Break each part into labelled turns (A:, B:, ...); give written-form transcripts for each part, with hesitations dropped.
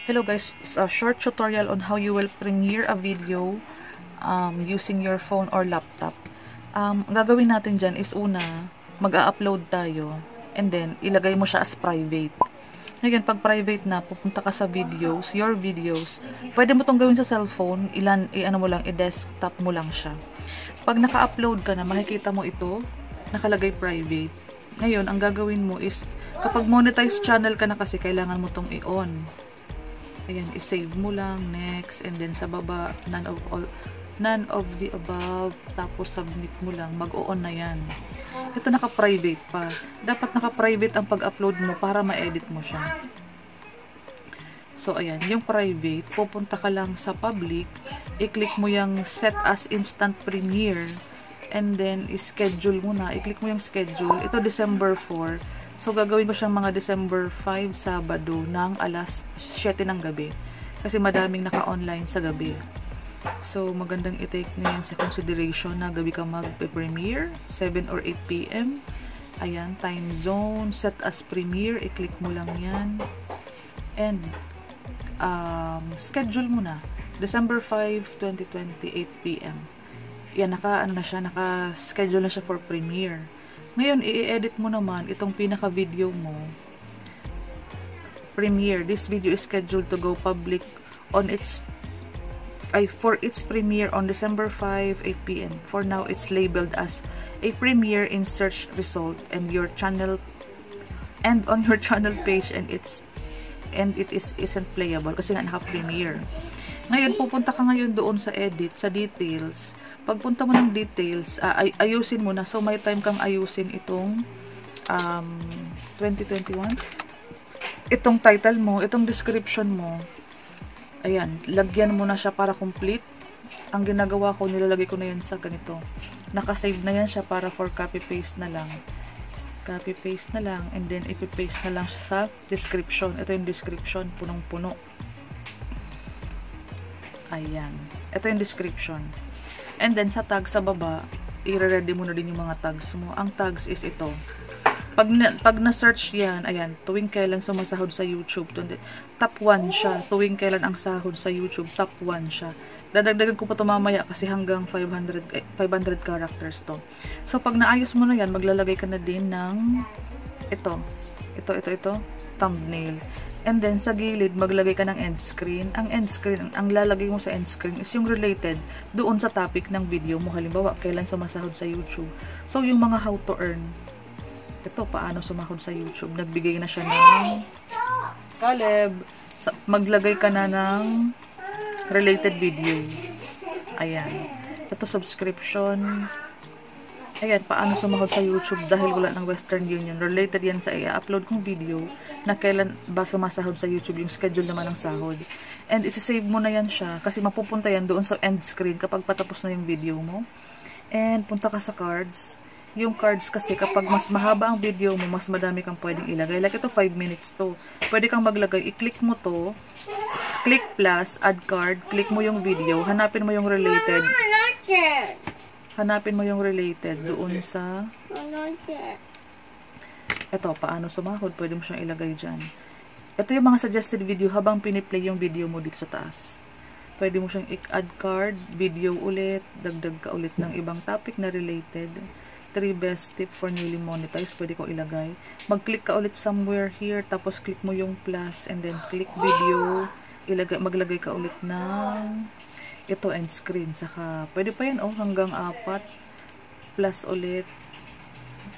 A: Hello guys, it's a short tutorial on how you will premiere a video using your phone or laptop. Ang gagawin natin dyan is una, mag-a-upload tayo and then ilagay mo siya as private. Ngayon, pag private na, pupunta ka sa videos, your videos. Pwede mo tong gawin sa cellphone, i-ano mo lang, i-desktop mo lang siya. Pag naka-upload ka na, makikita mo ito, nakalagay private. Ngayon, ang gagawin mo is, kapag monetize channel ka na kasi, kailangan mo tong i-on. Ayan, i-save mo lang, next, and then sa baba, none of the above, tapos submit mo lang, mag-o-on na yan. Ito naka-private pa. Dapat naka-private ang pag-upload mo para ma-edit mo siya. So, ayan, yung private, pupunta ka lang sa public, i-click mo yung set as instant premiere, and then, i-schedule mo na, i-click mo yung schedule. Ito, December 4. So, gagawin ko siyang mga December 5, Sabado, ng alas 7 ng gabi. Kasi madaming naka-online sa gabi. So, magandang i-take nyo yan sa consideration na gabi ka mag-premiere, 7 or 8 p.m. Ayan, time zone, set as premiere, i-click mo lang yan. And, schedule mo na. December 5, 2020, 8 p.m. Yan, naka-schedule na siya for premiere. Ngayon, i-edit mo naman itong pinaka-video mo. Premiere. This video is scheduled to go public on for its premiere on December 5, 8 p.m. For now, it's labeled as a premiere in search result and your channel and on your channel page and it isn't playable kasi nga naka-premiere. Ngayon, pupunta ka ngayon doon sa edit, sa details. Pagpunta mo ng details, ayusin mo na. So, may time kang ayusin itong 2021. Itong title mo, itong description mo. Ayan, lagyan mo na siya para complete. Ang ginagawa ko, nilalagay ko na yan sa ganito. Nakasave na yan siya para for copy-paste na lang. Copy-paste na lang, and then ipipaste na lang siya sa description. Ito yung description, punong-puno. Ayan. Ito yung description. And then, sa tag sa baba, i-ready mo na din yung mga tags mo. Ang tags is ito. Pag na-search yan, ayan, tuwing kailan sumasahod sa YouTube. Top 1 siya. Tuwing kailan ang sahod sa YouTube, top 1 siya. Dadagdagan ko pa ito mamaya kasi hanggang 500 characters to. So, pag naayos mo na yan, maglalagay ka na din ng ito, thumbnail. And then, sa gilid, maglagay ka ng end screen. Ang end screen, ang lalagay mo sa end screen is yung related doon sa topic ng video mo. Halimbawa, kailan sumasahod sa YouTube. So, yung mga how to earn. Ito, paano sumahod sa YouTube. Nagbigay na siya ng Caleb. Maglagay ka na ng related video. Ayan. Ito, subscription. Ayan, paano sumahod sa YouTube dahil wala ng Western Union. Related yan sa i-upload kong video na kailan ba sumasahod sa YouTube, yung schedule naman ng sahod. And isi-save mo na yan siya kasi mapupunta yan doon sa end screen kapag patapos na yung video mo. And punta ka sa cards. Yung cards kasi kapag mas mahaba ang video mo, mas madami kang pwedeng ilagay. Like ito, 5 minutes to. Pwede kang maglagay. I-click mo to. Click plus, add card. Click mo yung video. Hanapin mo yung related. Hanapin mo yung related doon sa ito, paano sumahod. Pwede mo siyang ilagay dyan. Ito yung mga suggested video habang piniplay yung video mo dito sa taas. Pwede mo siyang i-add card, video ulit, dagdag ka ulit ng ibang topic na related. 3 best tip for newly monetized. Pwede ko ilagay. Mag-click ka ulit somewhere here, tapos click mo yung plus, and then click video. Maglagay ka ulit ng ito, end screen. Saka, pwede pa yan, hanggang 4. Plus ulit.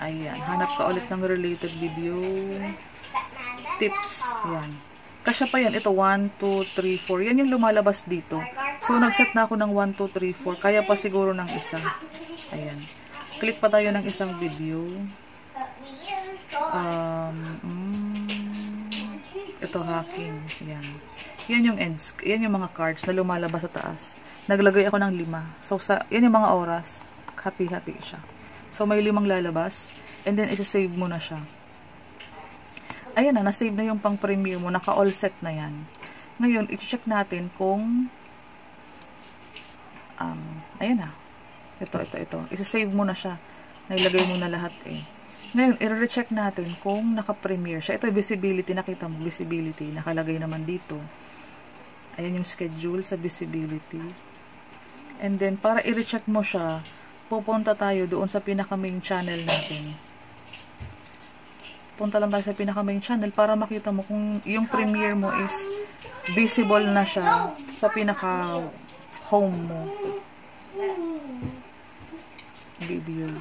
A: Ayan. Hanap ka ulit ng related video. Tips. Yan. Kasya pa yan. Ito, 1, 2, 3, 4. Yan yung lumalabas dito. So, nag-set na ako ng 1, 2, 3, 4. Kaya pa siguro ng isa. Ayan. Click pa tayo ng isang video. Ito, hacking. Yan. Yan yung ends. Yan yung mga cards na lumalabas sa taas. Naglagay ako ng 5. So, yan yung mga oras. Hati-hati siya. So, may 5 lalabas. And then, isa-save mo na siya. Ayan na, na-save na yung pang-premiere mo. Naka-all set na yan. Ngayon, i-check natin kung ayan na. Ito. Isa-save mo na siya. Nailagay mo na lahat eh. Ngayon, i-recheck natin kung naka-premiere siya. Ito, visibility. Nakita mo, visibility. Nakalagay naman dito. Ayan yung schedule sa visibility. And then, para i-recheck mo siya, pupunta tayo doon sa pinaka-main channel natin. Punta lang tayo sa pinaka-main channel para makita mo kung yung premiere mo is visible na siya sa pinaka-home mo. Videos.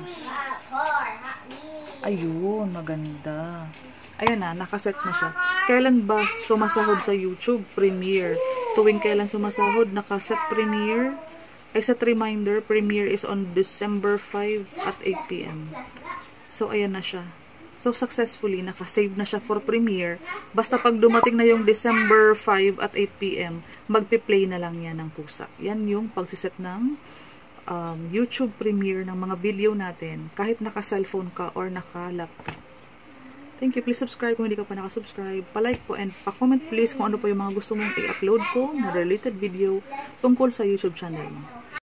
A: Ayun, maganda. Ayan na, nakaset na siya. Kailan ba sumasahod sa YouTube? Premiere. Tuwing kailan sumasahod, nakaset premiere. Ay, set reminder, premiere is on December 5 at 8 p.m. So, ayan na siya. So, successfully, nakasave na siya for premiere. Basta pag dumating na yung December 5 at 8 p.m., magpi-play na lang yan ng kusa. Yan yung pagsiset ng YouTube premiere ng mga video natin, kahit naka-cellphone ka or naka-laptop. Thank you. Please subscribe kung hindi ka pa nakasubscribe. Pa-like po and pa-comment please kung ano po yung mga gusto mong i-upload ko na related video tungkol sa YouTube channel mo.